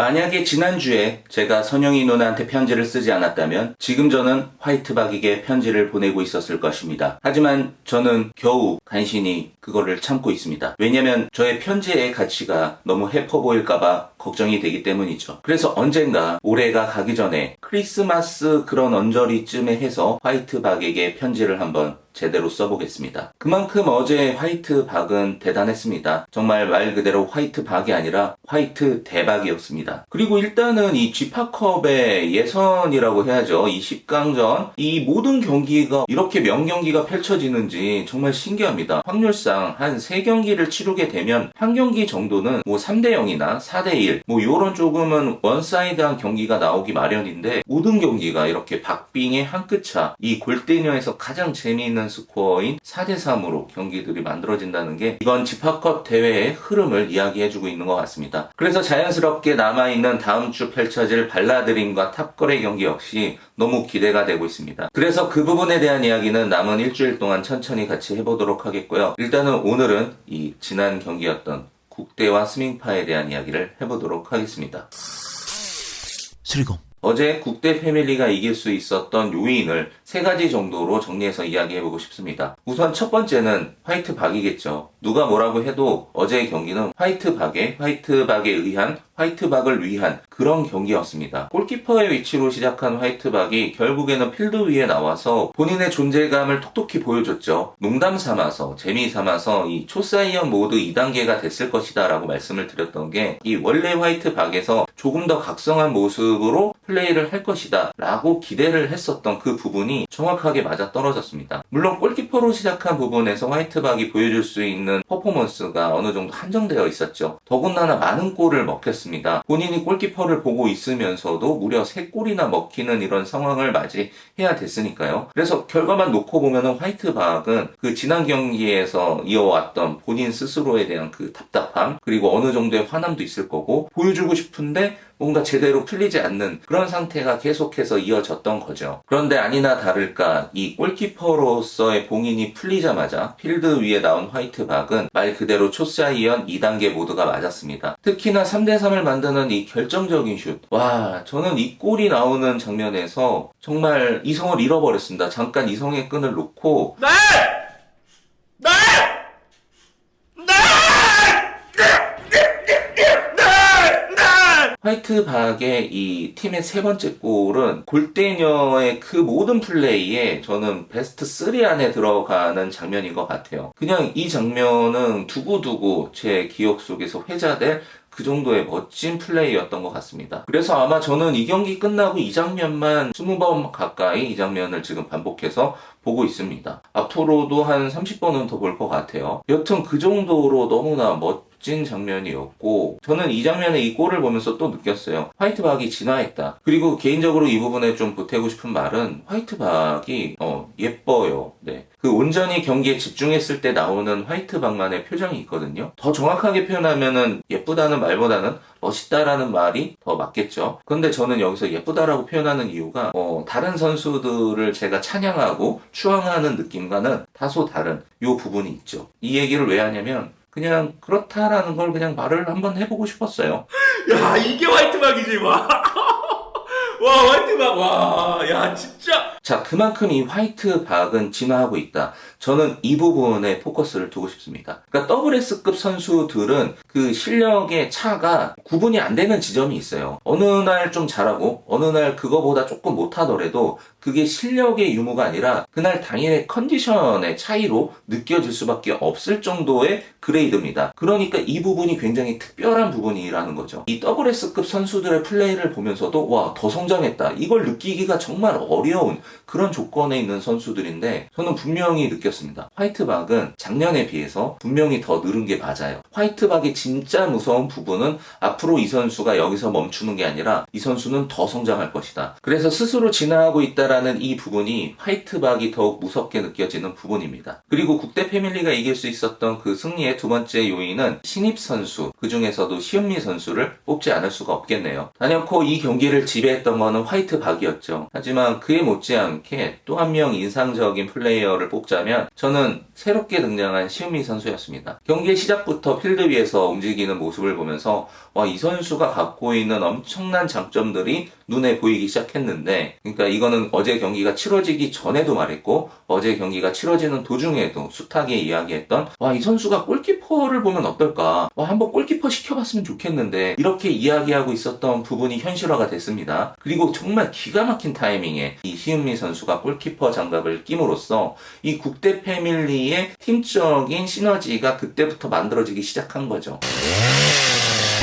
만약에 지난주에 제가 선영이 누나한테 편지를 쓰지 않았다면 지금 저는 화이트박에게 편지를 보내고 있었을 것입니다. 하지만 저는 겨우 간신히 그거를 참고 있습니다. 왜냐면 저의 편지의 가치가 너무 해퍼 보일까봐 걱정이 되기 때문이죠. 그래서 언젠가 올해가 가기 전에 크리스마스 그런 언저리쯤에 해서 화이트박에게 편지를 한번 제대로 써보겠습니다. 그만큼 어제 화이트박은 대단했습니다. 정말 말 그대로 화이트박이 아니라 화이트 대박이었습니다. 그리고 일단은 이 G파컵의 예선이라고 해야죠. 이 10강전 이 모든 경기가 이렇게 명경기가 펼쳐지는지 정말 신기합니다. 확률상 한 3경기를 치르게 되면 한 경기 정도는 뭐 3대0이나 4대1 뭐 요런 조금은 원사이드한 경기가 나오기 마련인데 모든 경기가 이렇게 박빙의 한 끗 차 이 골대녀에서 가장 재미있는 스코어인 4대3으로 경기들이 만들어진다는 게 이번 G파컵 대회의 흐름을 이야기해주고 있는 것 같습니다. 그래서 자연스럽게 남아있는 다음 주 펼쳐질 발라드림과 탑걸의 경기 역시 너무 기대가 되고 있습니다. 그래서 그 부분에 대한 이야기는 남은 일주일 동안 천천히 같이 해보도록 하겠고요. 일단은 오늘은 이 지난 경기였던 국대와 스밍파에 대한 이야기를 해보도록 하겠습니다. 수리공 어제 국대 패밀리가 이길 수 있었던 요인을 3가지 정도로 정리해서 이야기해보고 싶습니다. 우선 첫 번째는 화이트박이겠죠. 누가 뭐라고 해도 어제의 경기는 화이트박에 의한 화이트박을 위한 그런 경기였습니다. 골키퍼의 위치로 시작한 화이트박이 결국에는 필드 위에 나와서 본인의 존재감을 톡톡히 보여줬죠. 농담 삼아서 재미 삼아서 이 초사이언 모드 2단계가 됐을 것이다 라고 말씀을 드렸던 게 이 원래 화이트박에서 조금 더 각성한 모습으로 플레이를 할 것이다 라고 기대를 했었던 그 부분이 정확하게 맞아떨어졌습니다. 물론 골키퍼로 시작한 부분에서 화이트박이 보여줄 수 있는 퍼포먼스가 어느 정도 한정되어 있었죠. 더군다나 많은 골을 먹혔습니다. 본인이 골키퍼를 보고 있으면서도 무려 3골이나 먹히는 이런 상황을 맞이해야 됐으니까요. 그래서 결과만 놓고 보면은 화이트박은 그 지난 경기에서 이어왔던 본인 스스로에 대한 그 답답함 그리고 어느 정도의 화남도 있을 거고 보여주고 싶은데 뭔가 제대로 풀리지 않는 그런 상태가 계속해서 이어졌던 거죠. 그런데 아니나 다를까 이 골키퍼로서의 봉인이 풀리자마자 필드 위에 나온 화이트박은 말 그대로 초사이언 2단계 모드가 맞았습니다. 특히나 3대3을 만드는 이 결정적인 슛. 와, 저는 이 골이 나오는 장면에서 정말 이성을 잃어버렸습니다. 잠깐 이성의 끈을 놓고 화이트박의 이 팀의 3번째 골은 골대녀의 그 모든 플레이에 저는 베스트 3 안에 들어가는 장면인 것 같아요. 그냥 이 장면은 두고두고 제 기억 속에서 회자될 그 정도의 멋진 플레이였던 것 같습니다. 그래서 아마 저는 이 경기 끝나고 이 장면만 20번 가까이 이 장면을 지금 반복해서 보고 있습니다. 앞으로도 한 30번은 더 볼 것 같아요. 여튼 그 정도로 너무나 멋진 장면이었고 저는 이 장면에 이 골을 보면서 또 느꼈어요. 화이트박이 진화했다. 그리고 개인적으로 이 부분에 좀 보태고 싶은 말은 화이트박이 예뻐요. 네. 그 온전히 경기에 집중했을 때 나오는 화이트박만의 표정이 있거든요. 더 정확하게 표현하면은 예쁘다는 말보다는 멋있다라는 말이 더 맞겠죠. 그런데 저는 여기서 예쁘다라고 표현하는 이유가 다른 선수들을 제가 찬양하고 추앙하는 느낌과는 다소 다른 요 부분이 있죠. 이 얘기를 왜 하냐면 그냥 그렇다라는 걸 그냥 말을 한번 해보고 싶었어요. 야 이게 화이트박이지 와. 와 화이트박 야 진짜 자, 그만큼 이 화이트박은 진화하고 있다. 저는 이 부분에 포커스를 두고 싶습니다. 그러니까 WS급 선수들은 그 실력의 차가 구분이 안 되는 지점이 있어요. 어느 날 좀 잘하고 어느 날 그거보다 조금 못하더라도 그게 실력의 유무가 아니라 그날 당일의 컨디션의 차이로 느껴질 수밖에 없을 정도의 그레이드입니다. 그러니까 이 부분이 굉장히 특별한 부분이라는 거죠. 이 WS급 선수들의 플레이를 보면서도 와, 더 성장했다. 이걸 느끼기가 정말 어려운 그런 조건에 있는 선수들인데 저는 분명히 느꼈습니다. 화이트박은 작년에 비해서 분명히 더 늘은 게 맞아요. 화이트박의 진짜 무서운 부분은 앞으로 이 선수가 여기서 멈추는 게 아니라 이 선수는 더 성장할 것이다. 그래서 스스로 진화하고 있다라는 이 부분이 화이트박이 더욱 무섭게 느껴지는 부분입니다. 그리고 국대 패밀리가 이길 수 있었던 그 승리의 2번째 요인은 신입 선수, 그 중에서도 시은미 선수를 뽑지 않을 수가 없겠네요. 단연코 이 경기를 지배했던 거는 화이트박이었죠. 하지만 그에 못지않은 못지않게 또 한 명 인상적인 플레이어를 뽑자면 저는 새롭게 등장한 시흥민 선수였습니다. 경기 시작부터 필드 위에서 움직이는 모습을 보면서 와, 이 선수가 갖고 있는 엄청난 장점들이 눈에 보이기 시작했는데, 그러니까 이거는 어제 경기가 치러지기 전에도 말했고 어제 경기가 치러지는 도중에도 숱하게 이야기했던 와, 이 선수가 골키퍼를 보면 어떨까, 와, 한번 골키퍼 시켜봤으면 좋겠는데, 이렇게 이야기하고 있었던 부분이 현실화가 됐습니다. 그리고 정말 기가 막힌 타이밍에 이 시흥민 선수가 골키퍼 장갑을 끼므로써 이 국대 패밀리의 팀적인 시너지가 그때부터 만들어지기 시작한 거죠.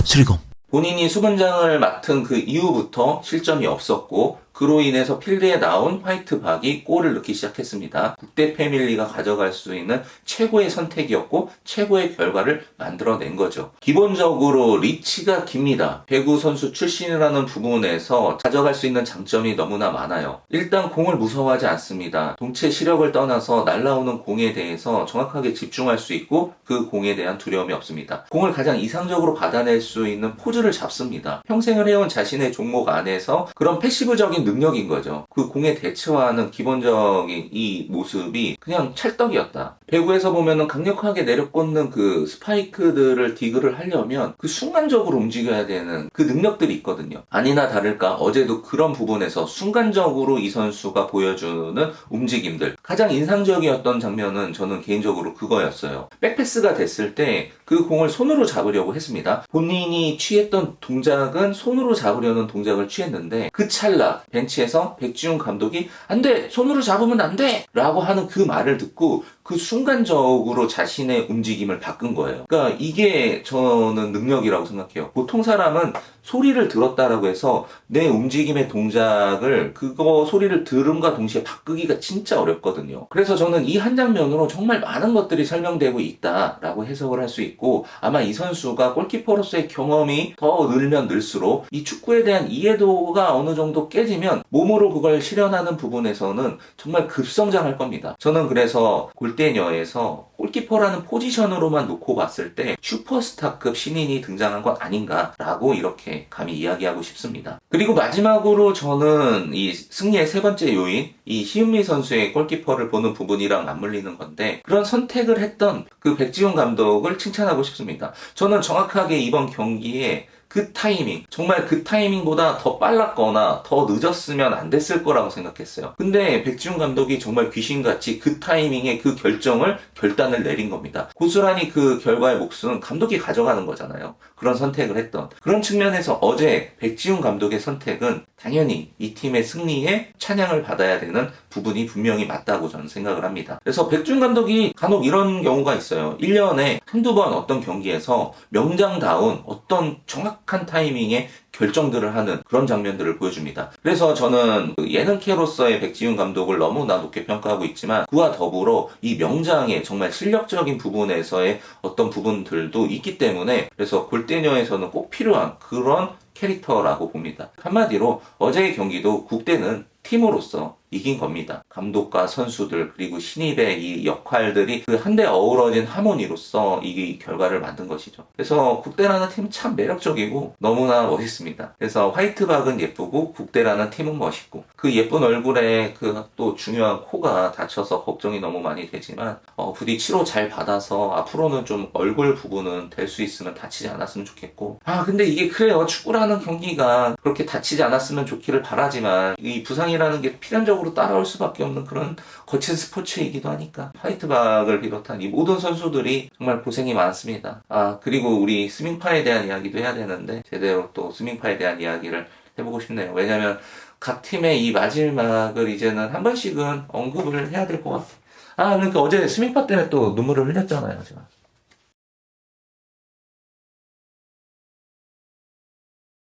수리공. 본인이 수문장을 맡은 그 이후부터 실점이 없었고, 그로 인해서 필드에 나온 화이트박이 골을 넣기 시작했습니다. 국대 패밀리가 가져갈 수 있는 최고의 선택이었고 최고의 결과를 만들어낸 거죠. 기본적으로 리치가 깁니다. 배구 선수 출신이라는 부분에서 가져갈 수 있는 장점이 너무나 많아요. 일단 공을 무서워하지 않습니다. 동체 시력을 떠나서 날아오는 공에 대해서 정확하게 집중할 수 있고 그 공에 대한 두려움이 없습니다. 공을 가장 이상적으로 받아낼 수 있는 포즈를 잡습니다. 평생을 해온 자신의 종목 안에서 그런 패시브적인 능력인 거죠. 그 공에 대처하는 기본적인 이 모습이 그냥 찰떡이었다. 배구에서 보면은 강력하게 내려꽂는 그 스파이크들을 디그를 하려면 그 순간적으로 움직여야 되는 그 능력들이 있거든요. 아니나 다를까 어제도 그런 부분에서 순간적으로 이 선수가 보여주는 움직임들, 가장 인상적이었던 장면은 저는 개인적으로 그거였어요. 백패스가 됐을 때 그 공을 손으로 잡으려고 했습니다. 본인이 취했던 동작은 손으로 잡으려는 동작을 취했는데 그 찰나 벤치에서 백지훈 감독이 안 돼! 손으로 잡으면 안 돼! 라고 하는 그 말을 듣고 그 순간적으로 자신의 움직임을 바꾼 거예요. 그러니까 이게 저는 능력이라고 생각해요. 보통 사람은 소리를 들었다라고 해서 내 움직임의 동작을 그거 소리를 들음과 동시에 바꾸기가 진짜 어렵거든요. 그래서 저는 이 한 장면으로 정말 많은 것들이 설명되고 있다라고 해석을 할 수 있고, 아마 이 선수가 골키퍼로서의 경험이 더 늘면 늘수록 이 축구에 대한 이해도가 어느 정도 깨지면 몸으로 그걸 실현하는 부분에서는 정말 급성장할 겁니다. 저는 그래서 골대녀에서 골키퍼라는 포지션으로만 놓고 봤을 때 슈퍼스타급 신인이 등장한 것 아닌가라고 이렇게 감히 이야기하고 싶습니다. 그리고 마지막으로 저는 이 승리의 세 번째 요인, 이 시흥민 선수의 골키퍼를 보는 부분이랑 맞물리는 건데, 그런 선택을 했던 그 백지훈 감독을 칭찬하고 싶습니다. 저는 정확하게 이번 경기에 그 타이밍, 정말 그 타이밍보다 더 빨랐거나 더 늦었으면 안 됐을 거라고 생각했어요. 근데 백지훈 감독이 정말 귀신같이 그 타이밍에 그 결단을 내린 겁니다. 고스란히 그 결과의 몫은 감독이 가져가는 거잖아요. 그런 선택을 했던. 그런 측면에서 어제 백지훈 감독의 선택은 당연히 이 팀의 승리에 찬양을 받아야 되는 부분이 분명히 맞다고 저는 생각을 합니다. 그래서 백지훈 감독이 간혹 이런 경우가 있어요. 1년에 한두 번 어떤 경기에서 명장다운 어떤 정확한 타이밍에 결정들을 하는 그런 장면들을 보여줍니다. 그래서 저는 예능캐로서의 백지훈 감독을 너무나 높게 평가하고 있지만, 그와 더불어 이 명장의 정말 실력적인 부분에서의 어떤 부분들도 있기 때문에, 그래서 골대녀에서는 꼭 필요한 그런 캐릭터라고 봅니다. 한마디로 어제의 경기도 국대는 팀으로서 이긴 겁니다. 감독과 선수들 그리고 신입의 이 역할들이 그 한데 어우러진 하모니로서 이 결과를 만든 것이죠. 그래서 국대라는 팀은 참 매력적이고 너무나 멋있습니다. 그래서 화이트박은 예쁘고 국대라는 팀은 멋있고, 그 예쁜 얼굴에 그 또 중요한 코가 다쳐서 걱정이 너무 많이 되지만 부디 치료 잘 받아서 앞으로는 좀 얼굴 부분은 될 수 있으면 다치지 않았으면 좋겠고, 근데 이게 그래요. 축구라는 경기가 그렇게 다치지 않았으면 좋기를 바라지만 이 부상이라는 게 필연적으로 따라올 수밖에 없는 그런 거친 스포츠이기도 하니까 화이트박을 비롯한 이 모든 선수들이 정말 고생이 많습니다. 그리고 우리 스밍파에 대한 이야기도 해야 되는데 제대로 또 스밍파에 대한 이야기를 해보고 싶네요. 왜냐면 각 팀의 이 마지막을 이제는 한 번씩은 언급을 해야 될 것 같아요. 그러니까 어제 스밍파 때문에 또 눈물을 흘렸잖아요, 제가.